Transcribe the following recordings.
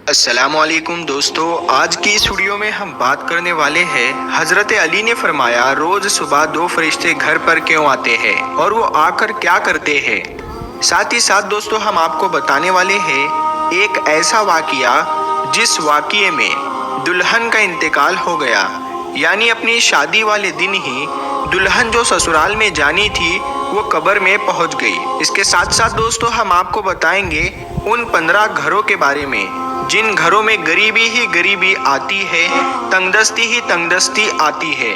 अस्सलामुअलैकुम दोस्तों, आज की इस वीडियो में हम बात करने वाले हैं हजरत अली ने फरमाया रोज सुबह दो फरिश्ते घर पर क्यों आते हैं और वो आकर क्या करते हैं। साथ ही साथ दोस्तों हम आपको बताने वाले हैं एक ऐसा वाकिया जिस वाकिये में दुल्हन का इंतकाल हो गया, यानी अपनी शादी वाले दिन ही दुल्हन जो ससुराल में जानी थी वो कब्र में पहुंच गई। इसके साथ साथ दोस्तों हम आपको बताएंगे उन 15 घरों के बारे में जिन घरों में गरीबी ही गरीबी आती है, तंगदस्ती ही तंगदस्ती आती है।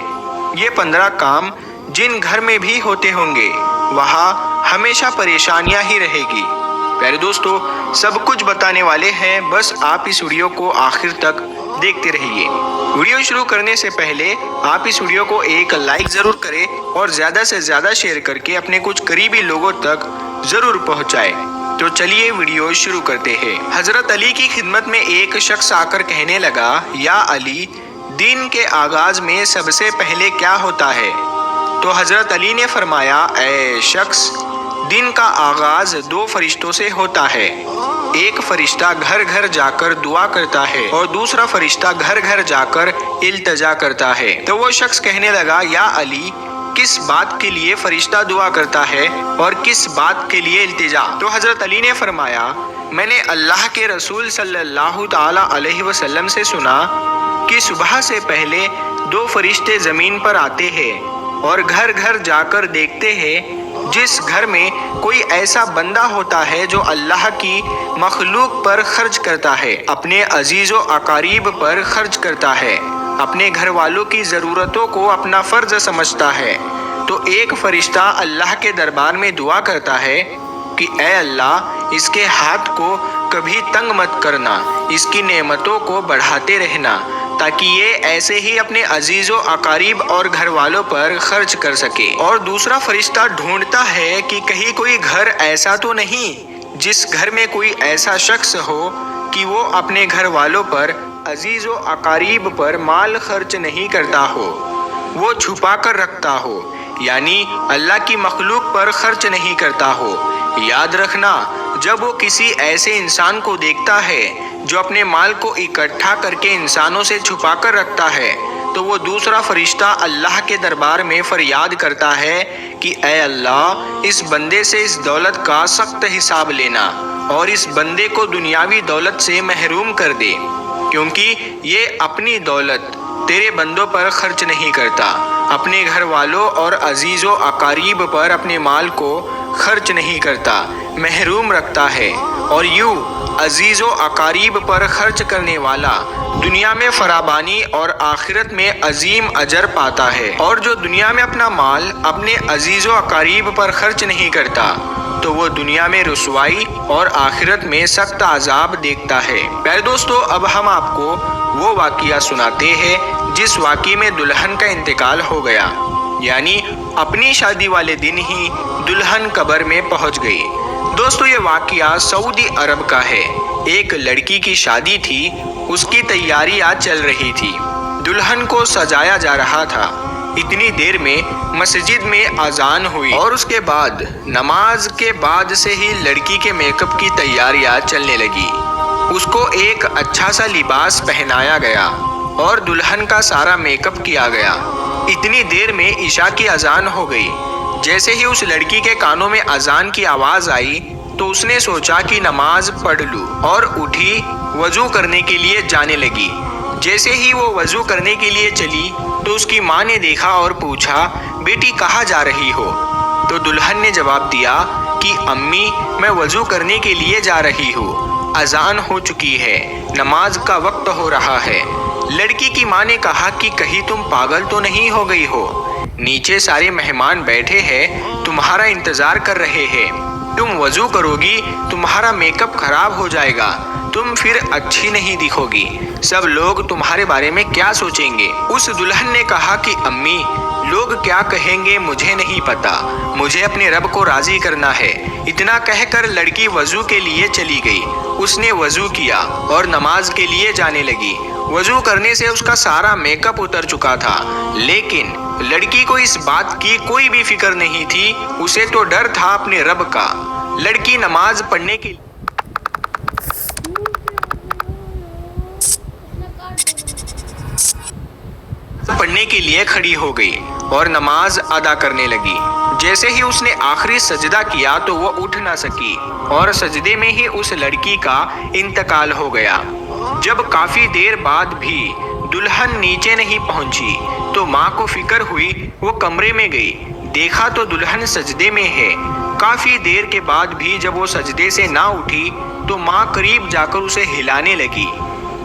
ये 15 काम जिन घर में भी होते होंगे वहाँ हमेशा परेशानियां ही रहेगी। प्यारे दोस्तों सब कुछ बताने वाले हैं, बस आप इस वीडियो को आखिर तक देखते रहिए। वीडियो शुरू करने से पहले आप इस वीडियो को एक लाइक जरूर करें और ज़्यादा से ज़्यादा शेयर करके अपने कुछ करीबी लोगों तक ज़रूर पहुँचाएं। तो चलिए वीडियो शुरू करते हैं। हजरत अली की खिदमत में एक शख्स आकर कहने लगा, या अली, दिन के आगाज में सबसे पहले क्या होता है? तो हजरत अली ने फरमाया, ऐ शख्स, दिन का आगाज 2 फरिश्तों से होता है। एक फरिश्ता घर घर जाकर दुआ करता है और दूसरा फरिश्ता घर घर जाकर इल्तजा करता है। तो वो शख्स कहने लगा, या अली, किस बात के लिए फरिश्ता दुआ करता है और किस बात के लिए इल्तिजा? तो हजरत अली ने फरमाया, मैंने अल्लाह के रसूल सल्लल्लाहु ताला अलैहि वसल्लम से सुना कि सुबह से पहले 2 फरिश्ते जमीन पर आते हैं और घर घर जाकर देखते हैं जिस घर में कोई ऐसा बंदा होता है जो अल्लाह की मखलूक पर खर्च करता है, अपने अजीजो अकारीब पर खर्च करता है, अपने घर वालों की ज़रूरतों को अपना फ़र्ज समझता है, तो एक फरिश्ता अल्लाह के दरबार में दुआ करता है कि ऐ अल्लाह, इसके हाथ को कभी तंग मत करना, इसकी नेमतों को बढ़ाते रहना ताकि ये ऐसे ही अपने अजीज़ों अकारीब और घर वालों पर खर्च कर सके। और दूसरा फरिश्ता ढूंढता है कि कहीं कोई घर ऐसा तो नहीं जिस घर में कोई ऐसा शख्स हो कि वो अपने घर वालों पर अजीज़ो अकारीब पर माल खर्च नहीं करता हो, वो छुपा कर रखता हो, यानी अल्लाह की मखलूक पर खर्च नहीं करता हो। याद रखना, जब वो किसी ऐसे इंसान को देखता है जो अपने माल को इकट्ठा करके इंसानों से छुपा कर रखता है, तो वो दूसरा फरिश्ता अल्लाह के दरबार में फरियाद करता है कि ऐ अल्लाह, इस बंदे से इस दौलत का सख्त हिसाब लेना और इस बंदे को दुनियावी दौलत से महरूम कर दे, क्योंकि ये अपनी दौलत तेरे बंदों पर खर्च नहीं करता, अपने घर वालों और अजीज़ों अकारीब पर अपने माल को खर्च नहीं करता, महरूम रखता है। और यूँ अजीज़ों अकारीब पर खर्च करने वाला दुनिया में फराबानी और आखिरत में अजीम अजर पाता है। और जो दुनिया में अपना माल अपने अजीज़ों अकारीब पर खर्च नहीं करता, तो वो दुनिया में रुसवाई और आखिरत में सख्त अजाब देखता है। प्यारे दोस्तों अब हम आपको वो वाकिया सुनाते हैं जिस वाक़ये में दुल्हन का इंतकाल हो गया, यानी अपनी शादी वाले दिन ही दुल्हन कब्र में पहुंच गई। दोस्तों ये वाकिया सऊदी अरब का है। एक लड़की की शादी थी, उसकी तैयारियां चल रही थी, दुल्हन को सजाया जा रहा था। इतनी देर में मस्जिद में अजान हुई और उसके बाद नमाज के बाद से ही लड़की के मेकअप की तैयारियां चलने लगी। उसको एक अच्छा सा लिबास पहनाया गया और दुल्हन का सारा मेकअप किया गया। इतनी देर में इशा की अजान हो गई। जैसे ही उस लड़की के कानों में अजान की आवाज़ आई तो उसने सोचा कि नमाज पढ़ लूँ और उठी, वज़ू करने के लिए जाने लगी। जैसे ही वो वज़ू करने के लिए चली तो उसकी माँ ने देखा और पूछा, बेटी कहाँ जा रही हो? तो दुल्हन ने जवाब दिया कि अम्मी, मैं वज़ू करने के लिए जा रही हूँ, अजान हो चुकी है, नमाज का वक्त हो रहा है। लड़की की माँ ने कहा कि कहीं तुम पागल तो नहीं हो गई हो? नीचे सारे मेहमान बैठे हैं, तुम्हारा इंतज़ार कर रहे हैं, तुम वज़ू करोगी, तुम्हारा मेकअप खराब हो जाएगा, तुम फिर अच्छी नहीं दिखोगी, सब लोग तुम्हारे बारे में क्या सोचेंगे? उस दुल्हन ने कहा कि अम्मी, लोग क्या कहेंगे मुझे नहीं पता, मुझे अपने रब को राज़ी करना है। इतना कहकर लड़की वज़ू के लिए चली गई। उसने वज़ू किया और नमाज के लिए जाने लगी। वज़ू करने से उसका सारा मेकअप उतर चुका था, लेकिन लड़की को इस बात की कोई भी फिक्र नहीं थी, उसे तो डर था अपने रब का। लड़की नमाज पढ़ने के पढ़ने के लिए खड़ी हो गई और नमाज अदा करने लगी। जैसे ही उसने आखिरी सजदा किया तो वो उठ ना सकी और सजदे में ही उस लड़की का इंतकाल हो गया। जब काफी देर बाद भी दुल्हन नीचे नहीं पहुंची तो माँ को फिक्र हुई। वो कमरे में गई, देखा तो दुल्हन सजदे में है। काफी देर के बाद भी जब वो सजदे से ना उठी तो माँ करीब जाकर उसे हिलाने लगी।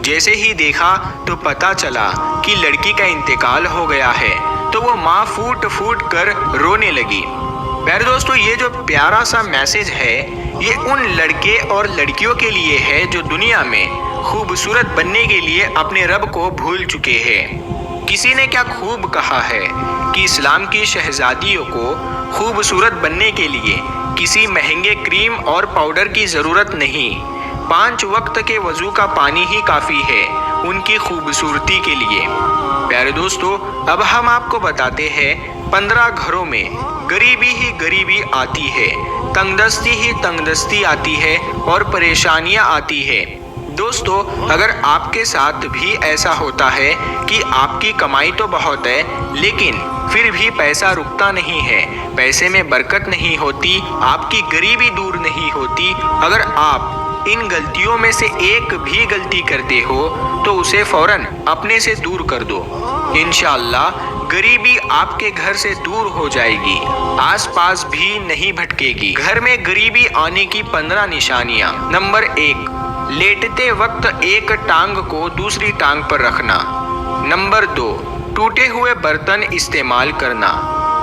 जैसे ही देखा तो पता चला कि लड़की का इंतकाल हो गया है, तो वो माँ फूट फूट कर रोने लगी। प्यारे दोस्तों, ये जो प्यारा सा मैसेज है ये उन लड़के और लड़कियों के लिए है जो दुनिया में खूबसूरत बनने के लिए अपने रब को भूल चुके हैं। किसी ने क्या खूब कहा है कि इस्लाम की शहजादियों को खूबसूरत बनने के लिए किसी महंगे क्रीम और पाउडर की ज़रूरत नहीं, 5 वक्त के वजू का पानी ही काफ़ी है उनकी खूबसूरती के लिए। प्यारे दोस्तों, अब हम आपको बताते हैं 15 घरों में गरीबी ही गरीबी आती है, तंगदस्ती ही तंगदस्ती आती है और परेशानियां आती है। दोस्तों, अगर आपके साथ भी ऐसा होता है कि आपकी कमाई तो बहुत है लेकिन फिर भी पैसा रुकता नहीं है, पैसे में बरकत नहीं होती, आपकी गरीबी दूर नहीं होती, अगर आप इन गलतियों में से एक भी गलती करते हो तो उसे फौरन अपने से दूर कर दो। इंशाअल्लाह गरीबी आपके घर से दूर हो जाएगी, आसपास भी नहीं भटकेगी। घर में गरीबी आने की 15 निशानियां। नंबर 1, लेटते वक्त एक टांग को दूसरी टांग पर रखना। नंबर 2, टूटे हुए बर्तन इस्तेमाल करना।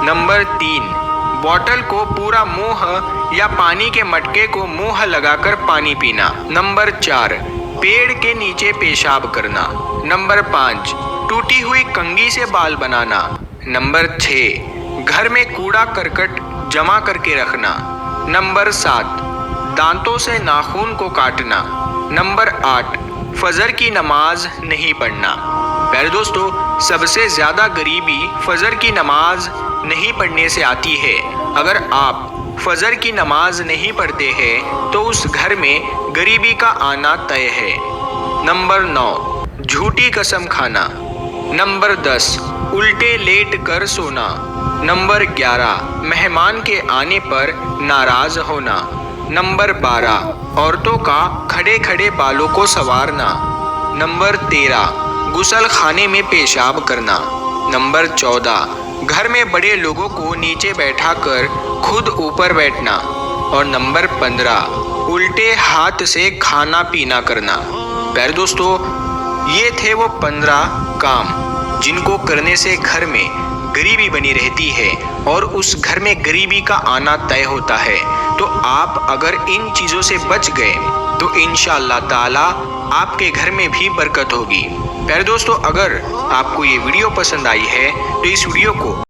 नंबर 3, बॉटल को पूरा मुंह या पानी के मटके को मुंह लगाकर पानी पीना। नंबर 4, पेड़ के नीचे पेशाब करना। नंबर 5, टूटी हुई कंघी से बाल बनाना। नंबर 6, घर में कूड़ा करकट जमा करके रखना। नंबर 7, दांतों से नाखून को काटना। नंबर 8, फजर की नमाज नहीं पढ़ना। प्यारे दोस्तों, सबसे ज़्यादा गरीबी फजर की नमाज नहीं पढ़ने से आती है। अगर आप फजर की नमाज नहीं पढ़ते हैं तो उस घर में गरीबी का आना तय है। नंबर 9, झूठी कसम खाना। नंबर 10, उल्टे लेट कर सोना। नंबर 11, मेहमान के आने पर नाराज होना। नंबर 12, औरतों का खड़े खड़े बालों को संवारना। नंबर 13, गुसल खाने में पेशाब करना। नंबर 14, घर में बड़े लोगों को नीचे बैठाकर खुद ऊपर बैठना। और नंबर 15, उल्टे हाथ से खाना पीना करना। प्यारे दोस्तों, ये थे वो 15 काम जिनको करने से घर में गरीबी बनी रहती है और उस घर में गरीबी का आना तय होता है। तो आप अगर इन चीज़ों से बच गए तो इंशाअल्लाह ताला आपके घर में भी बरकत होगी। प्यारे दोस्तों, अगर आपको ये वीडियो पसंद आई है तो इस वीडियो को